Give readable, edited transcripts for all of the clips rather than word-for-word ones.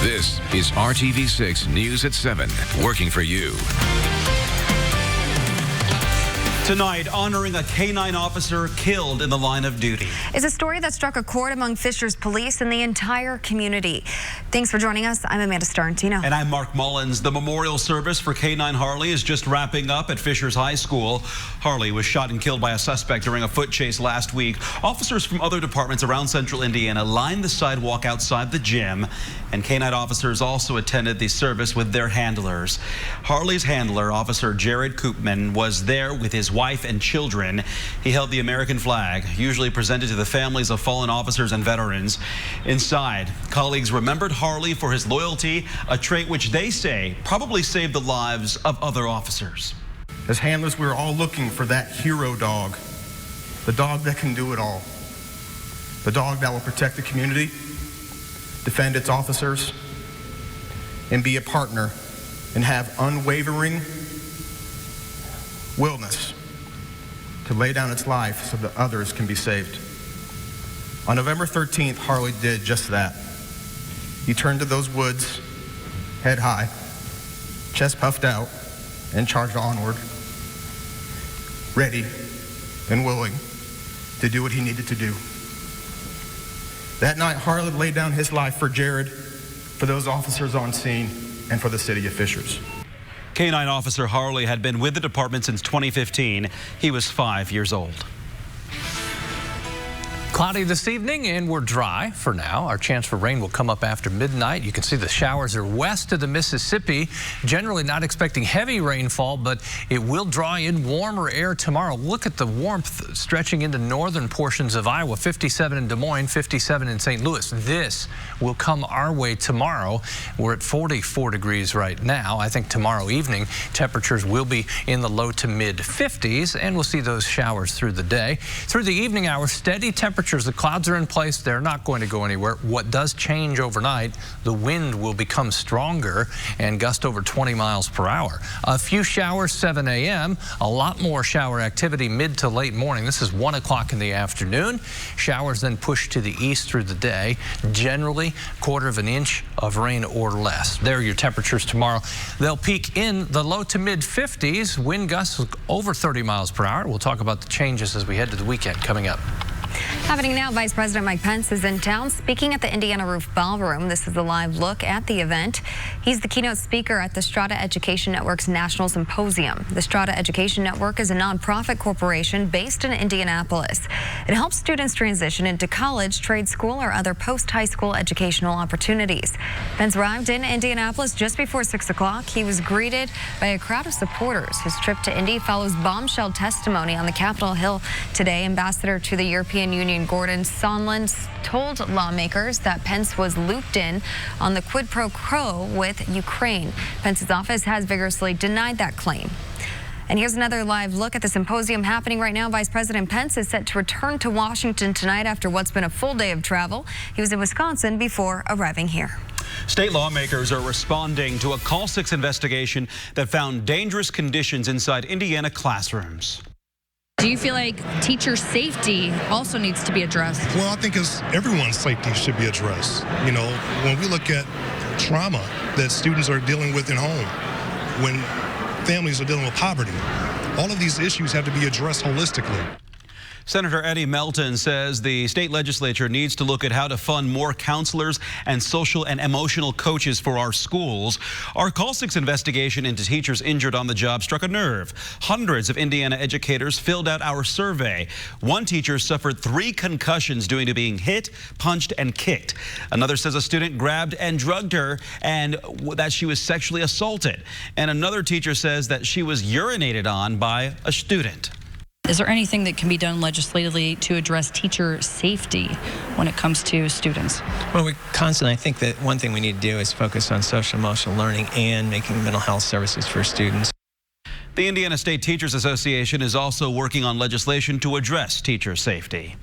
This is RTV6 News at 7, working for you. Tonight, honoring a K-9 officer killed in the line of duty. It's a story that struck a chord among Fishers police and the entire community. Thanks for joining us. I'm Amanda Starantino. And I'm Mark Mullins. The memorial service for K-9 Harley is just wrapping up at Fishers High School. Harley was shot and killed by a suspect during a foot chase last week. Officers from other departments around central Indiana lined the sidewalk outside the gym, and K-9 officers also attended the service with their handlers. Harley's handler, Officer Jared Koopman, was there with his wife and children. He held the American flag, usually presented to the families of fallen officers and veterans. Inside, colleagues remembered Harley for his loyalty, a trait which they say probably saved the lives of other officers. As handlers, we were all looking for that hero dog, the dog that can do it all, the dog that will protect the community, defend its officers, and be a partner and have unwavering willness to lay down its life so that others can be saved. On November 13th, Harley did just that. He turned to those woods, head high, chest puffed out, and charged onward, ready and willing to do what he needed to do. That night, Harley laid down his life for Jared, for those officers on scene, and for the city of Fishers. K-9 officer Harley had been with the department since 2015. He was 5 years old. Cloudy this evening, and we're dry for now. Our chance for rain will come up after midnight. You can see the showers are west of the Mississippi. Generally not expecting heavy rainfall, but it will draw in warmer air tomorrow. Look at the warmth stretching into northern portions of Iowa. 57 in Des Moines, 57 in St. Louis. This will come our way tomorrow. We're at 44 degrees right now. I think tomorrow evening temperatures will be in the low to mid 50s, and we'll see those showers through the day. Through the evening hours, steady temperatures. The clouds are in place. They're not going to go anywhere. What does change overnight, the wind will become stronger and gust over 20 miles per hour. A few showers 7 a.m. A lot more shower activity mid to late morning. This is 1 o'clock in the afternoon. Showers then push to the east through the day. Generally, 1/4 inch of rain or less. There are your temperatures tomorrow. They'll peak in the low to mid 50s. Wind gusts over 30 miles per hour. We'll talk about the changes as we head to the weekend coming up. Happening now, Vice President Mike Pence is in town speaking at the Indiana Roof Ballroom. This is a live look at the event. He's the keynote speaker at the Strata Education Network's National Symposium. The Strata Education Network is a nonprofit corporation based in Indianapolis. It helps students transition into college, trade school, or other post-high school educational opportunities. Pence arrived in Indianapolis just before 6 o'clock. He was greeted by a crowd of supporters. His trip to Indy follows bombshell testimony on the Capitol Hill today. Ambassador to the European Union Gordon Sondland told lawmakers that Pence was looped in on the quid pro quo with Ukraine. Pence's office has vigorously denied that claim. And here's another live look at the symposium happening right now. Vice President Pence is set to return to Washington tonight after what's been a full day of travel. He was in Wisconsin before arriving here. State lawmakers are responding to a Call 6 investigation that found dangerous conditions inside Indiana classrooms. Do you feel like teacher safety also needs to be addressed? Well, I think everyone's safety should be addressed. You know, when we look at trauma that students are dealing with at home, when families are dealing with poverty, all of these issues have to be addressed holistically. Senator Eddie Melton says the state legislature needs to look at how to fund more counselors and social and emotional coaches for our schools. Our Call 6 investigation into teachers injured on the job struck a nerve. Hundreds of Indiana educators filled out our survey. One teacher suffered 3 concussions due to being hit, punched, and kicked. Another says a student grabbed and drugged her and that she was sexually assaulted. And another teacher says that she was urinated on by a student. Is there anything that can be done legislatively to address teacher safety when it comes to students? Well, I think that one thing we need to do is focus on social emotional learning and making mental health services for students. The Indiana State Teachers Association is also working on legislation to address teacher safety.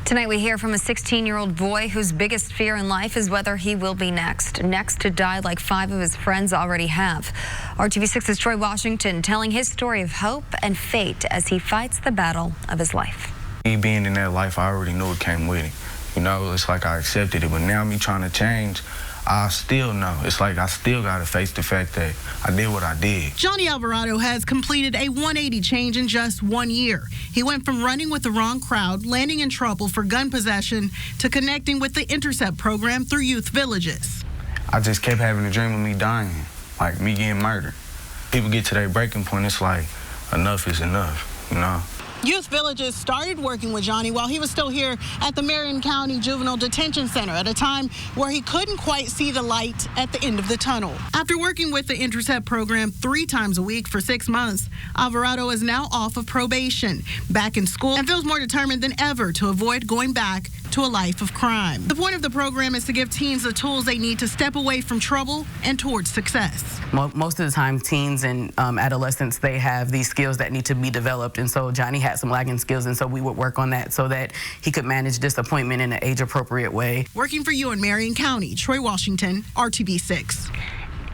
Tonight we hear from a 16-year-old boy whose biggest fear in life is whether he will be next to die like 5 of his friends already have. RTV6's Troy Washington telling his story of hope and fate as he fights the battle of his life. Me being in that life, I already knew it came with it. You know, it's like I accepted it, but now me trying to change, I still know. It's like I still got to face the fact that I did what I did. Johnny Alvarado has completed a 180 change in just 1 year. He went from running with the wrong crowd, landing in trouble for gun possession, to connecting with the Intercept program through youth villages. I just kept having a dream of me dying, like me getting murdered. People get to their breaking point, it's like, enough is enough, you know? Youth Villages started working with Johnny while he was still here at the Marion County Juvenile Detention Center at a time where he couldn't quite see the light at the end of the tunnel. After working with the Intercept program 3 times a week for 6 months, Alvarado is now off of probation, back in school, and feels more determined than ever to avoid going back to a life of crime. The point of the program is to give teens the tools they need to step away from trouble and towards success. Most of the time, teens and adolescents, they have these skills that need to be developed, and so Johnny had some lagging skills, and so we would work on that so that he could manage disappointment in an age-appropriate way. Working for you in Marion County, Troy Washington, RTV6.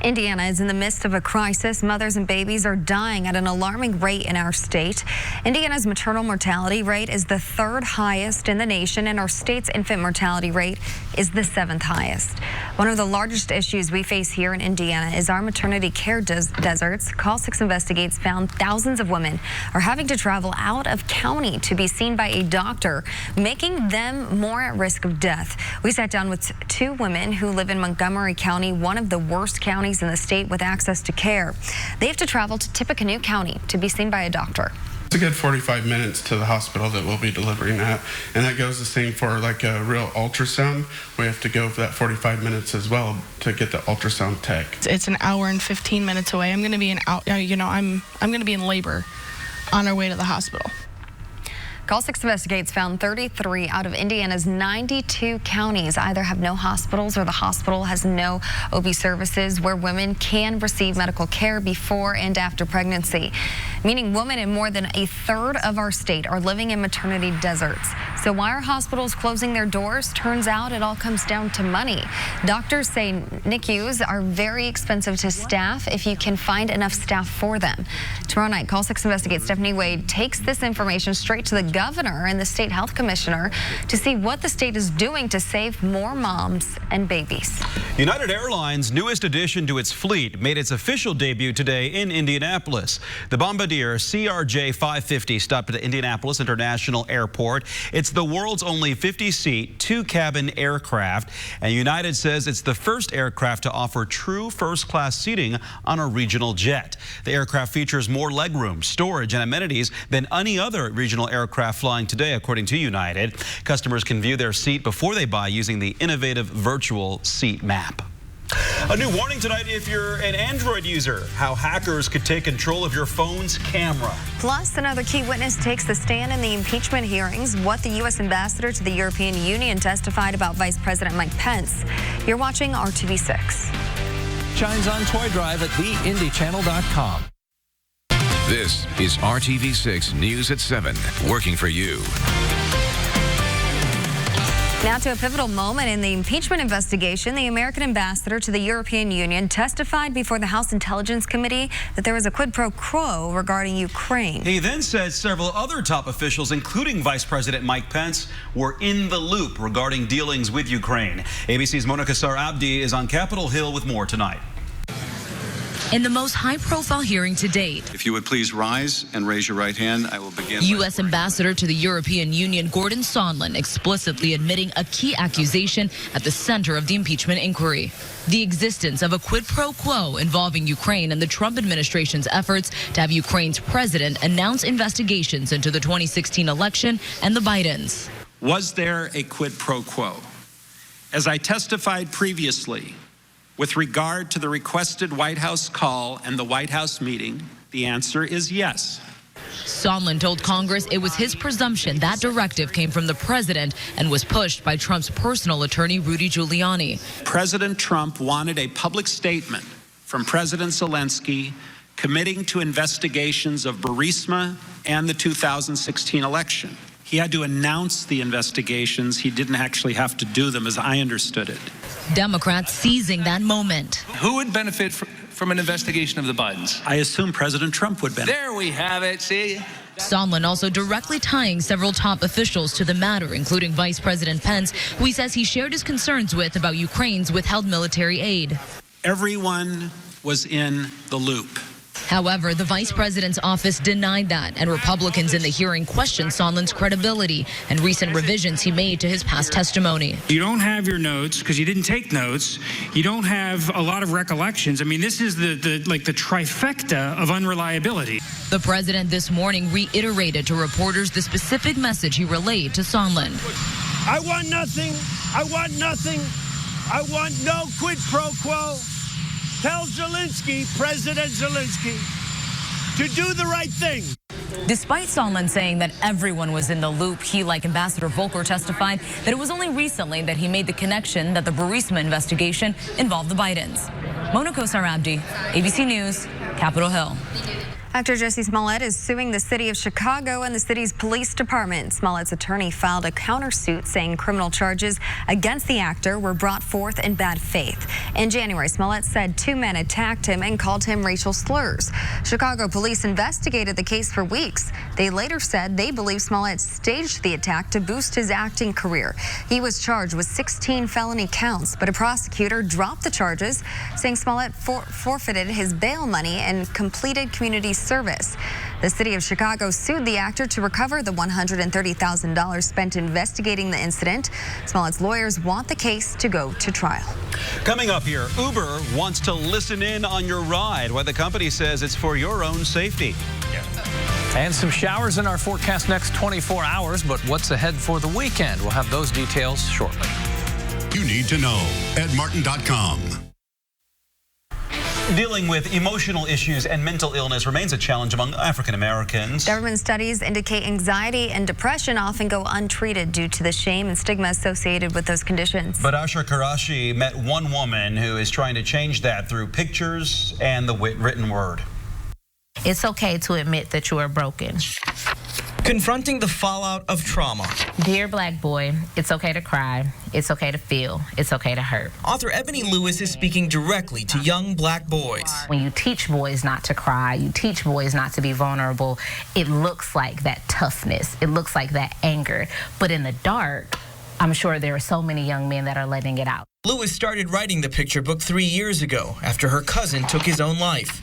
Indiana is in the midst of a crisis. Mothers and babies are dying at an alarming rate in our state. Indiana's maternal mortality rate is the 3rd highest in the nation, and our state's infant mortality rate is the 7th highest. One of the largest issues we face here in Indiana is our maternity care deserts. Call 6 Investigates found thousands of women are having to travel out of county to be seen by a doctor, making them more at risk of death. We sat down with 2 women who live in Montgomery County, one of the worst counties in the state with access to care. They have to travel to Tippecanoe County to be seen by a doctor. It's a good 45 minutes to the hospital that we'll be delivering at, and that goes the same for like a real ultrasound. We have to go for that 45 minutes as well to get the ultrasound tech. It's an hour and 15 minutes away. I'm going to be I'm going to be in labor on our way to the hospital. Call 6 Investigates found 33 out of Indiana's 92 counties either have no hospitals or the hospital has no OB services where women can receive medical care before and after pregnancy, meaning women in more than a third of our state are living in maternity deserts. So why are hospitals closing their doors? Turns out it all comes down to money. Doctors say NICUs are very expensive to staff if you can find enough staff for them. Tomorrow night, Call 6 Investigates Stephanie Wade takes this information straight to the governor and the state health commissioner to see what the state is doing to save more moms and babies. United Airlines' newest addition to its fleet made its official debut today in Indianapolis. The Bombardier CRJ 550 stopped at Indianapolis International Airport. It's the world's only 50-seat, 2-cabin aircraft, and United says it's the first aircraft to offer true first-class seating on a regional jet. The aircraft features more legroom, storage, and amenities than any other regional aircraft flying today, according to United. Customers can view their seat before they buy using the innovative virtual seat map. A new warning tonight if you're an Android user, how hackers could take control of your phone's camera. Plus, another key witness takes the stand in the impeachment hearings, what the U.S. ambassador to the European Union testified about Vice President Mike Pence. You're watching RTV6. Shines on Toy Drive at theindychannel.com. This is RTV6 News at 7, working for you. Now to a pivotal moment in the impeachment investigation. The American ambassador to the European Union testified before the House Intelligence Committee that there was a quid pro quo regarding Ukraine. He then said several other top officials, including Vice President Mike Pence, were in the loop regarding dealings with Ukraine. ABC's Monica Sar-Abdi is on Capitol Hill with more tonight. In the most high-profile hearing to date. If you would please rise and raise your right hand, I will begin. U.S. Ambassador to the European Union Gordon Sondland explicitly admitting a key accusation at the center of the impeachment inquiry. The existence of a quid pro quo involving Ukraine and the Trump administration's efforts to have Ukraine's president announce investigations into the 2016 election and the Bidens. Was there a quid pro quo? As I testified previously, with regard to the requested White House call and the White House meeting, the answer is yes. Sondland told Congress it was his presumption that directive came from the president and was pushed by Trump's personal attorney, Rudy Giuliani. President Trump wanted a public statement from President Zelensky committing to investigations of Burisma and the 2016 election. He had to announce the investigations. He didn't actually have to do them, as I understood it. Democrats seizing that moment. Who would benefit from an investigation of the Bidens? I assume President Trump would benefit. There we have it. See, Sondland also directly tying several top officials to the matter, including Vice President Pence, who he says he shared his concerns with about Ukraine's withheld military aid. Everyone was in the loop. However, the vice president's office denied that, and Republicans in the hearing questioned Sondland's credibility and recent revisions he made to his past testimony. You don't have your notes because you didn't take notes. You don't have a lot of recollections. I mean, this is the trifecta of unreliability. The president this morning reiterated to reporters the specific message he relayed to Sondland. I want nothing. I want nothing. I want no quid pro quo. Tell Zelensky, President Zelensky, to do the right thing. Despite Sondland saying that everyone was in the loop, he, like Ambassador Volker, testified that it was only recently that he made the connection that the Burisma investigation involved the Bidens. Mona Kosar Abdi, ABC News, Capitol Hill. Actor Jussie Smollett is suing the city of Chicago and the city's police department. Smollett's attorney filed a countersuit saying criminal charges against the actor were brought forth in bad faith. In January, Smollett said 2 men attacked him and called him racial slurs. Chicago police investigated the case for weeks. They later said they believe Smollett staged the attack to boost his acting career. He was charged with 16 felony counts, but a prosecutor dropped the charges, saying Smollett forfeited his bail money and completed community service. The city of Chicago sued the actor to recover the $130,000 spent investigating the incident. Smollett's lawyers want the case to go to trial. Coming up here, Uber wants to listen in on your ride, why the company says it's for your own safety. And some showers in our forecast next 24 hours, but what's ahead for the weekend? We'll have those details shortly. You need to know at Martin.com. Dealing with emotional issues and mental illness remains a challenge among African Americans. Government studies indicate anxiety and depression often go untreated due to the shame and stigma associated with those conditions. But Asher Karashi met one woman who is trying to change that through pictures and the written word. It's okay to admit that you are broken. Confronting the fallout of trauma. Dear black boy, it's okay to cry. It's okay to feel. It's okay to hurt. Author Ebony Lewis is speaking directly to young black boys. When you teach boys not to cry, you teach boys not to be vulnerable, it looks like that toughness. It looks like that anger. But in the dark, I'm sure there are so many young men that are letting it out. Lewis started writing the picture book 3 years ago after her cousin took his own life.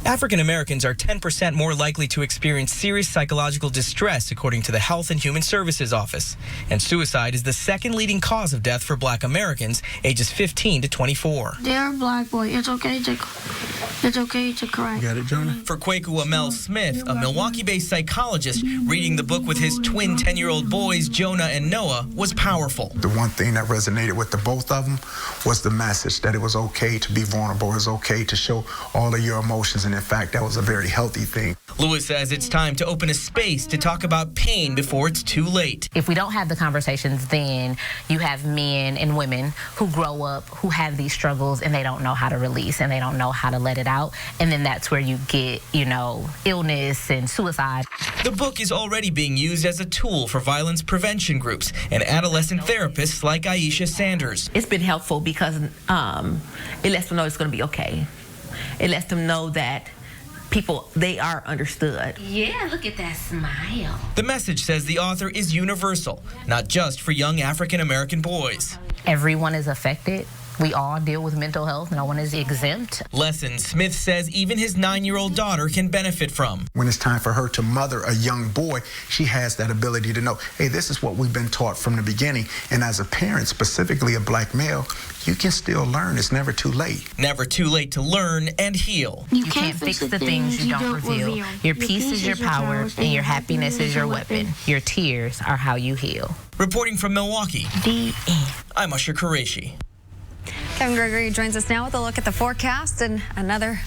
African Americans are 10% more likely to experience serious psychological distress, according to the Health and Human Services Office. And suicide is the second leading cause of death for black Americans ages 15 to 24. Dear black boy, it's okay to cry. Got it, Jonah? For Kwaku Amel Smith, a Milwaukee-based psychologist, reading the book with his twin 10-year-old boys, Jonah and Noah, was powerful. The one thing that resonated with the both of them was the message that it was okay to be vulnerable. It was okay to show all of your emotions, and in fact, that was a very healthy thing. Lewis says it's time to open a space to talk about pain before it's too late. If we don't have the conversations, then you have men and women who grow up, who have these struggles, and they don't know how to release, and they don't know how to let it out. And then that's where you get, illness and suicide. The book is already being used as a tool for violence prevention groups and adolescent therapists like Aisha Sanders. It's been helpful because it lets them know it's going to be okay. It lets them know that people, they are understood. Yeah, look at that smile. The message says the author is universal, not just for young African American boys. Everyone is affected. We all deal with mental health. No one is exempt. Lessons Smith says even his 9-year-old daughter can benefit from. When it's time for her to mother a young boy, she has that ability to know, hey, this is what we've been taught from the beginning. And as a parent, specifically a black male, you can still learn. It's never too late. Never too late to learn and heal. You can't fix the things you don't reveal. Your peace is your power, and your happiness is your weapon. Your tears are how you heal. Reporting from Milwaukee, I'm Usher Qureshi. Kevin Gregory joins us now with a look at the forecast and another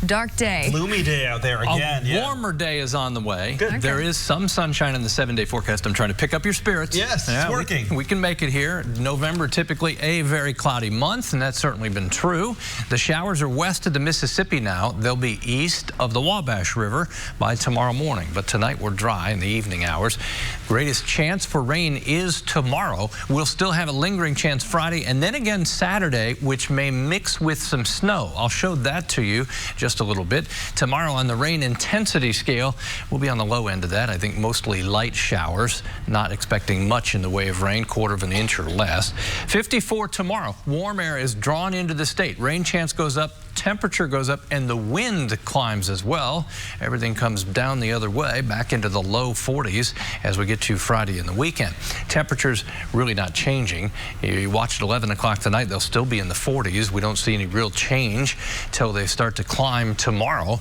dark day. Gloomy day out there again. A warmer day is on the way. Good. Okay. There is some sunshine in the 7-day forecast. I'm trying to pick up your spirits. Yes, it's working. We can make it here. November, typically a very cloudy month, and that's certainly been true. The showers are west of the Mississippi now. They'll be east of the Wabash River by tomorrow morning. But tonight we're dry in the evening hours. Greatest chance for rain is tomorrow. We'll still have a lingering chance Friday and then again Saturday, which may mix with some snow. I'll show that to you just just a little bit. Tomorrow on the rain intensity scale, we'll be on the low end of that. I think mostly light showers, not expecting much in the way of rain, 1/4 of an inch or less. 54 tomorrow. Warm air is drawn into the state. Rain chance goes up, temperature goes up, and the wind climbs as well. Everything comes down the other way, back into the low 40s as we get to Friday and the weekend. Temperatures really not changing. You watch at 11 o'clock tonight, they'll still be in the 40s. We don't see any real change till they start to climb tomorrow.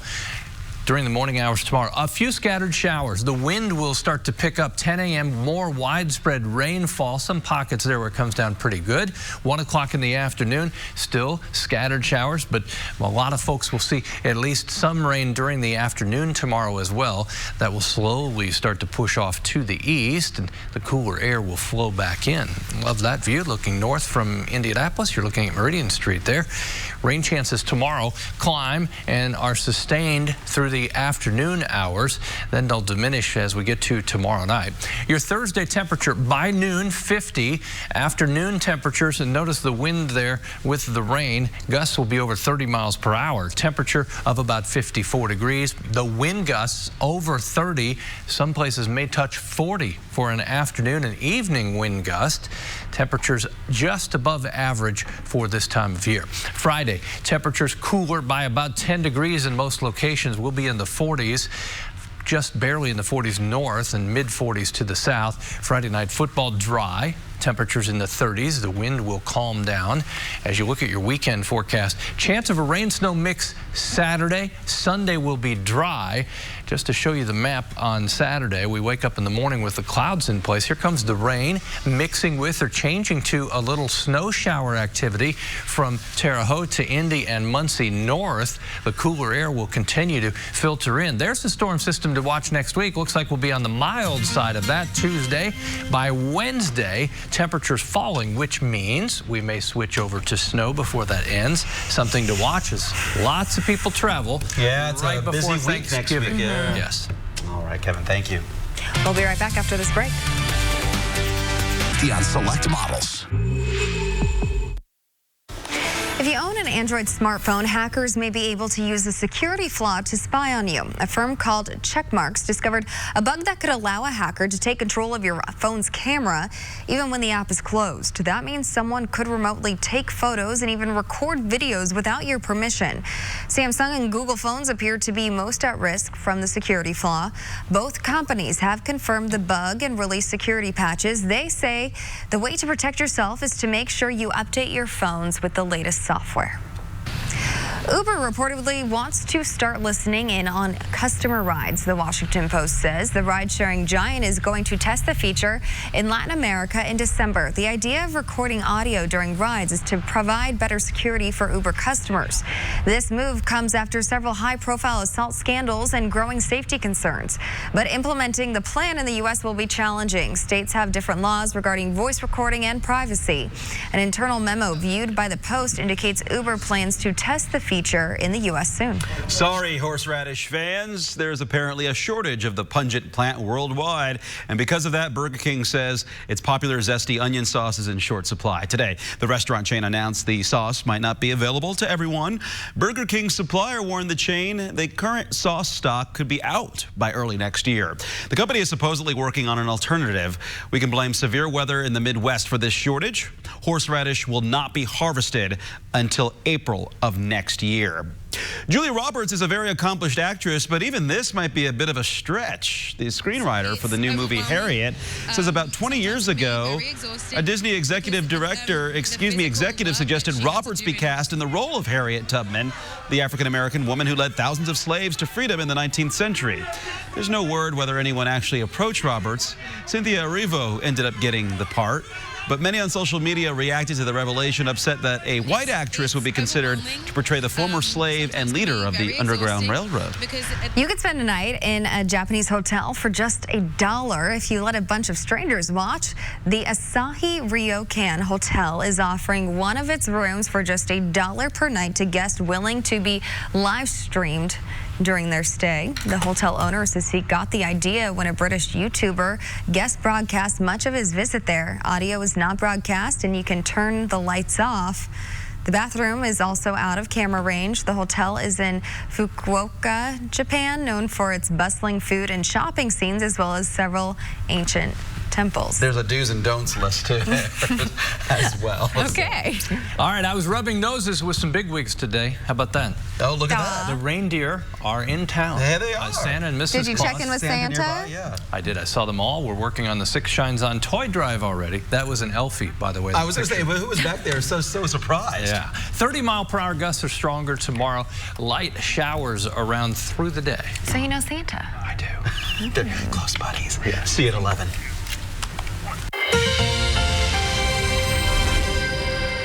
During the morning hours tomorrow, a few scattered showers. The wind will start to pick up 10 a.m. More widespread rainfall. Some pockets there where it comes down pretty good. 1 o'clock in the afternoon, still scattered showers, but a lot of folks will see at least some rain during the afternoon tomorrow as well. That will slowly start to push off to the east, and the cooler air will flow back in. Love that view. Looking north from Indianapolis, you're looking at Meridian Street there. Rain chances tomorrow climb and are sustained through the afternoon hours. Then they'll diminish as we get to tomorrow night. Your Thursday temperature by noon, 50. Afternoon temperatures, and notice the wind there with the rain. Gusts will be over 30 miles per hour. Temperature of about 54 degrees. The wind gusts over 30. Some places may touch 40 for an afternoon and evening wind gust. Temperatures just above average for this time of year. Friday, temperatures cooler by about 10 degrees in most locations. We'll be in the 40s. Just barely in the 40s north and mid-40s to the south. Friday night football dry. Temperatures in the 30s. The wind will calm down. As you look at your weekend forecast, chance of a rain-snow mix Saturday. Sunday will be dry. Just to show you the map on Saturday, we wake up in the morning with the clouds in place. Here comes the rain mixing with or changing to a little snow shower activity from Terre Haute to Indy and Muncie north. The cooler air will continue to filter in. There's the storm system to watch next week. Looks like we'll be on the mild side of that Tuesday. By Wednesday, temperatures falling, which means we may switch over to snow before that ends. Something to watch as lots of people travel. Yeah, it's right a before busy week next week. Thanksgiving. Yeah. Yes. All right, Kevin, thank you. We'll be right back after this break. On select models. If you own an Android smartphone, hackers may be able to use a security flaw to spy on you. A firm called Checkmarks discovered a bug that could allow a hacker to take control of your phone's camera even when the app is closed. That means someone could remotely take photos and even record videos without your permission. Samsung and Google phones appear to be most at risk from the security flaw. Both companies have confirmed the bug and released security patches. They say the way to protect yourself is to make sure you update your phones with the latest software. Uber reportedly wants to start listening in on customer rides. The Washington Post says the ride-sharing giant is going to test the feature in Latin America in December. The idea of recording audio during rides is to provide better security for Uber customers. This move comes after several high-profile assault scandals and growing safety concerns. But implementing the plan in the U.S. will be challenging. States have different laws regarding voice recording and privacy. An internal memo viewed by the Post indicates Uber plans to test the feature in the U.S. soon. Sorry, horseradish fans. There's apparently a shortage of the pungent plant worldwide. And because of that, Burger King says its popular zesty onion sauce is in short supply. Today, the restaurant chain announced the sauce might not be available to everyone. Burger King's supplier warned the chain the current sauce stock could be out by early next year. The company is supposedly working on an alternative. We can blame severe weather in the Midwest for this shortage. Horseradish will not be harvested until April of next year. Julia Roberts is a very accomplished actress, but even this might be a bit of a stretch. The screenwriter for the new movie Harriet says about 20 years ago, a Disney executive suggested Roberts be cast in the role of Harriet Tubman, the African-American woman who led thousands of slaves to freedom in the 19th century. There's no word whether anyone actually approached Roberts. Cynthia Erivo ended up getting the part. But many on social media reacted to the revelation, upset that a white actress would be considered to portray the former slave and leader of the Underground Railroad. You could spend a night in a Japanese hotel for just $1 if you let a bunch of strangers watch. The Asahi Ryokan Hotel is offering one of its rooms for just $1 per night to guests willing to be live streamed during their stay. The hotel owner says he got the idea when a British YouTuber guest broadcast much of his visit there. Audio is not broadcast and you can turn the lights off. The bathroom is also out of camera range. The hotel is in Fukuoka, Japan, known for its bustling food and shopping scenes, as well as several ancient temples. There's a do's and don'ts list too as well. Okay. All right, I was rubbing noses with some bigwigs today. How about that? Oh, look at that. The reindeer are in town. There they are. Santa and Mrs. Did you Claus. check in with Santa? Yeah. I did. I saw them all. We're working on the Six Shines On toy drive already. That was an Elfie, by the way. I was going to say, who was back there so surprised? Yeah. 30-mile-per-hour gusts are stronger tomorrow. Light showers around through the day. So you know Santa? I do. They're close buddies. Yeah. See you at 11.